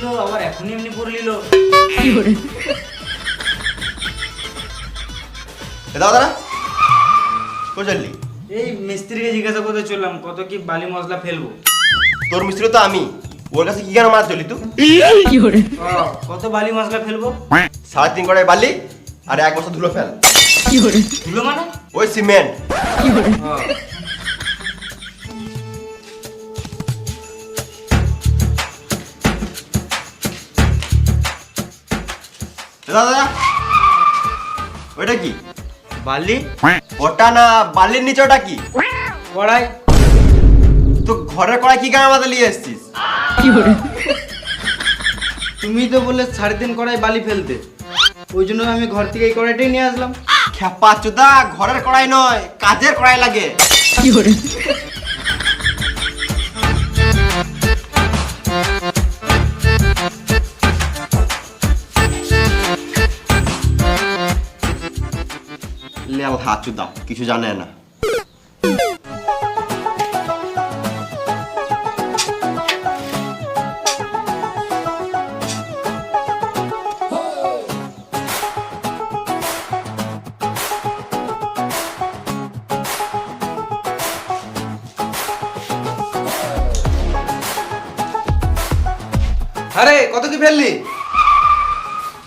ছিল আবার এখনই এমনি করে নিল। দাদা কোথায় চললি? এই মিস্ত্রিকে জিজ্ঞাসা করতে চললাম কত কি বালি মশলা ফেলবো। তোর মিস্ত্রি তো আমি, ওর কাছে কি কেন মাছ চলি তুই? কত বালি মশলা ফেলবো? 3.5 কড়াই বালি আর 1 বস্তা ধুলো ফেল। ধুলো মানে? ওই সিমেন্ট। দাদা ওইটা কি? বালি? ওটা না, বালির নিচে ওটা কি? কড়াই। তো ঘরের কড়াই কি গায়ে মাথা নিয়ে এসছিস? তুমি তো বললে 3.5 কড়াই বালি ফেলতে, ওই জন্য আমি ঘর থেকে এই কড়াইটাই নিয়ে আসলাম। খেপা চোদা, ঘরের কড়াই নয়, কাজের কড়াই লাগে। লেল হাত চোদা, কিছু জানে না। আরে কত কি ফেললি?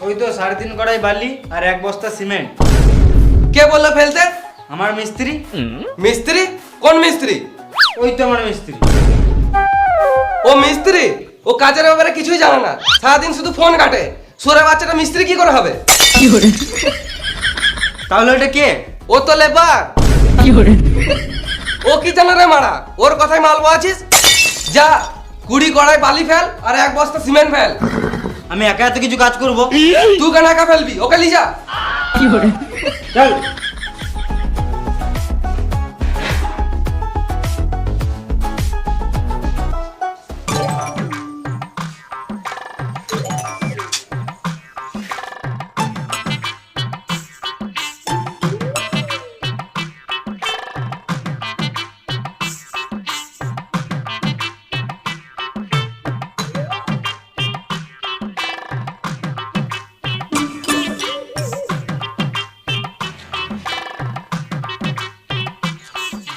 ওই তো 3.5 কড়াই বালি আর 1 বস্তা সিমেন্ট। কে বললো ফেলতে? আমার মিস্ত্রি। মিস্ত্রি? কোন মিস্ত্রি? ওই তো আমার মিস্ত্রি। ও মিস্ত্রি? ও কাজের ব্যাপারে কিছুই জানে না, সারাদিন শুধু ফোন কাটে। সুরে বাচ্চাটা মিস্ত্রি কি করে হবে? তাহলে ওটা কে? ও তো লেবার। ও কি জানে রে মারা, ওর কথাই মালবো আছিস? যা 20 কড়াই বালি ফেল আর 1 বস্তা সিমেন্ট ফেল। আমি একা এত কিছু কাজ করব? তুই কেন একা ফেলবি? ওকে লিজা। চল।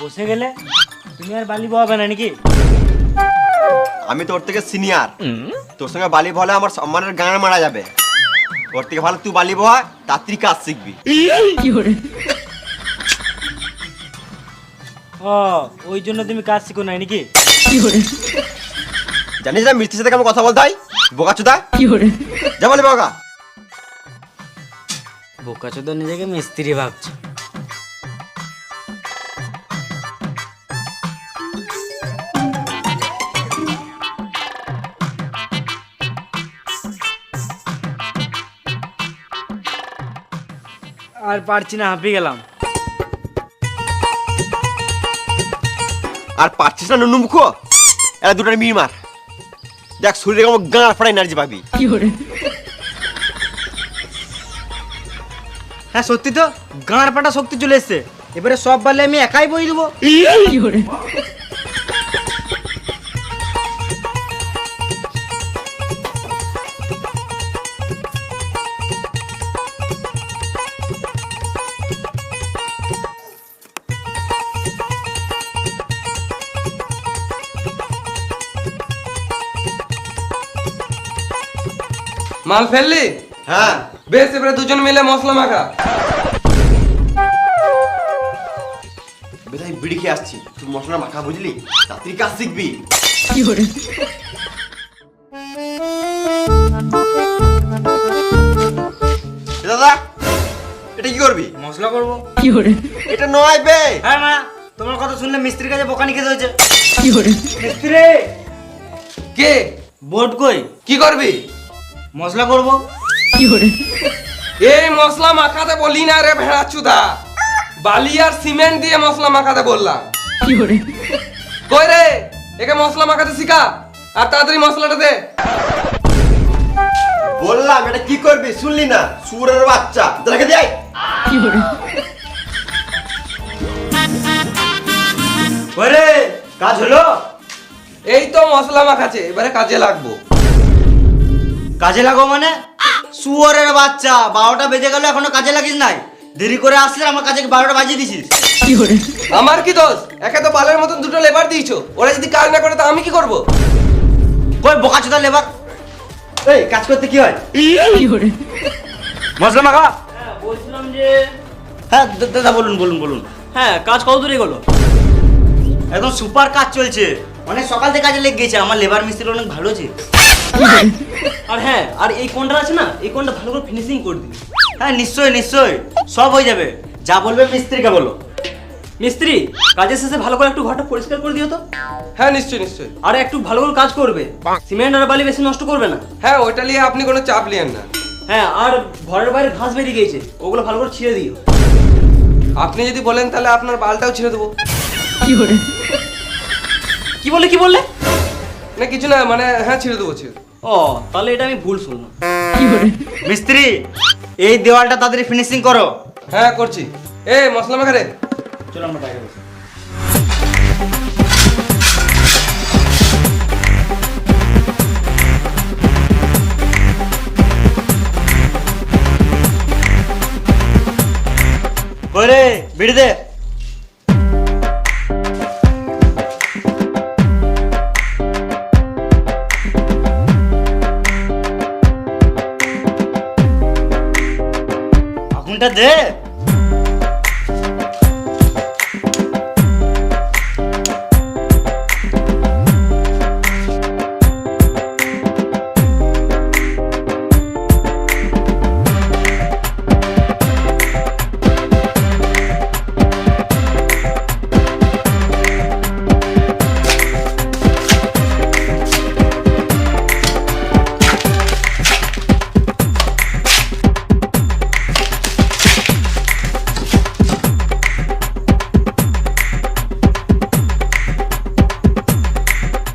বসে গেলে তুমি আর বালি বহাবে না নাকি? আমি তোর থেকে সিনিয়র, তোর সঙ্গে বালি বলে আমার সম্মানের গান মারা যাবে। তোর থেকে ভালো তুই বালি বহা, তাড়াতাড়ি কাজ শিখবি। ও, ওই জন্য তুমি কাজ শিখো নাই নাকি? জানিস না মিস্ত্রির সাথে কেমন কথা বলতে হয়? বোকা চোদা, যা বলে বোকা। বোকাচোদা নিজেকে মিস্ত্রি ভাবছে। আর পারছি না, হাঁপিয়ে গেলাম। আর পারছিস না নুনু মুখো, এরা দুটার মির মার। দেখ শরীরে কেমন গাঁ ফাড়া এনার্জি পাবি। হ্যাঁ সত্যি তো, গাঁড় পাটা শক্তি চলে এসছে। এবারে সব বালি আমি একাই বই দেবো। মাল ফেললি? হ্যাঁ বেশ, এবারে দুজন মিলে মশলা মাখা। বেধাই বিড়ি খেয়ে আসছি, তুই মশলা মাখা বুঝলি, তাড়াতাড়ি কাজ শিখবি। দাদা এটা কি করবি? মশলা করবো। এটা নয় বে। হ্যাঁ মা, তোমার কথা শুনলে মিস্ত্রির কাছে বোকানি খেতে হয়েছে। মিস্ত্রি কে? বোর্ড কই? কি করবি? মশলা করবো। এই মশলা মাখাতে বলি না রে ভেড়া চুদা, বালি আর সিমেন্ট দিয়ে মশলা মাখাতে বললাম। কই রে, একে মশলা মাখাতে শিখা আর তাড়াতাড়ি মশলাটা দে। বললাম এটা কি করবি, শুনলি না? সুরের বাচ্চা, দেখে দেয়। ওরে কাজ হলো? এই তো মশলা মাখাছে, এবারে কাজে লাগবো। কাজে লাগো মানে? শুয়োরের বাচ্চা, 12টা বেজে গেল এখনো কাজে লাগিস নাই? দেরি করে আসলে আমার কাজে 12টা বাজিয়ে দিছিস। আমার কি দোষ? একে তো বালের মতন দুটো লেবার দিয়েছো, ওরা যদি কাজ না করে তো আমি কি করব? কই বোকাচোদা লেবার? এই কাজ করতে কি হয়? মশলা মাখা। হ্যাঁ বলছিলাম যে হ্যাঁ দাদা বলুন বলুন বলুন। হ্যাঁ কাজ কত দূরে গেলো? একদম সুপার কাজ চলছে, অনেক সকাল থেকে কাজে লেগে গেছে। আমার লেবার মিস্ত্রি অনেক ভালো আছে। আর হ্যাঁ, আর এই কোনটা আছে না, এই কোনটা ভালো করে ফিনিশিং করে দিন। হ্যাঁ নিশ্চয়ই নিশ্চয়ই, সব হয়ে যাবে। যা বলবে মিস্ত্রিকে বলো। মিস্ত্রি, কাজের শেষে ভালো করে একটু ঘরটা পরিষ্কার করে দিও তো। হ্যাঁ নিশ্চয়ই নিশ্চয়ই। আর একটু ভালো করে কাজ করবে, সিমেন্ট আর বালি বেশি নষ্ট করবে না। হ্যাঁ ওইটা নিয়ে আপনি কোনো চাপ নিয়েন না। হ্যাঁ, আর ঘরের বাইরে ঘাস বেরিয়ে গিয়েছে, ওগুলো ভালো করে ছিঁড়ে দিও। আপনি যদি বলেন তাহলে আপনার বালটাও ছেড়ে দেবো। কি বললে? না কিছু না, মানে হ্যাঁ ছেড়ে দেবো ছেড়ে দেবো। ও তাহলে এটা আমি ভুল শুনলাম। মিস্ত্রি, এই দেওয়ালটা তাড়াতাড়ি ফিনিশিং করো। হ্যাঁ করছি। এ মশলা মাখা রে। চলো আমরা বাইরে বসি। কই রে, বিড়ি দে। আগুনটা দে।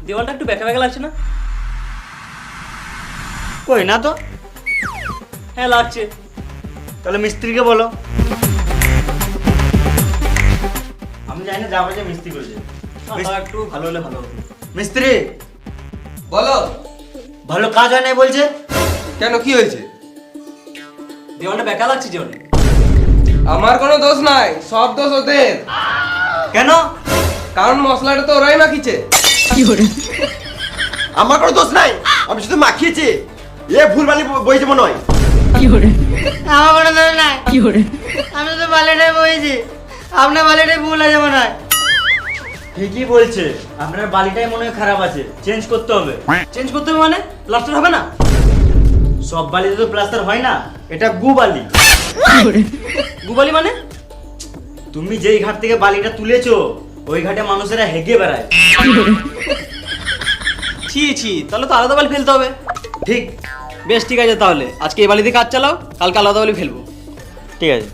দেওয়ালটা একটু বেঁকা বেঁকা লাগছে না? কই না তো। হ্যাঁ লাগছে। তাহলে মিস্ত্রিকে বলো। আমি জানি না, যা বলছে মিস্ত্রি করেছে। তাও একটু ভালো হলে ভালো হতো। মিস্ত্রি, বলো। ভালো কাজ হয় নাই বলছে। কেন কি হয়েছে? দেওয়ালটা বেঁকা লাগছে যে অনেক। আমার কোনো দোষ নাই, সব দোষ ওদের। কেন? কারণ মশলাটা তো ওরাই মাখিছে। আমার কোনো দোষ নাই, আমি শুধু মাখিয়েছি। এ ভুল বালি বইছে মনে হয়। আমার কোনো দোষ নাই, আমি তো বালিটাই বইছি। আপনার বালিটাই ভুল আছে মনে হয়। ঠিকই বলছে, আপনার বালিটাই মনে হয় খারাপ আছে, চেঞ্জ করতে হবে। চেঞ্জ করতে হবে মানে? প্লাস্টার হবে না? সব বালিতে তো প্লাস্টার হয় না, এটা গু বালি। গুবালি মানে? তুমি যেই ঘাট থেকে বালিটা তুলেছো, ওই ঘাটে মানুষেরা হেগে বেড়ায়। ছি, তাহলে তো আলাদা বালি ফেলতে হবে। ঠিক বেশ ঠিক আছে, তাহলে আজকে এই বালি দিয়ে কাজ চালাও, কালকে আলাদা বালি ফেলবো। ঠিক আছে।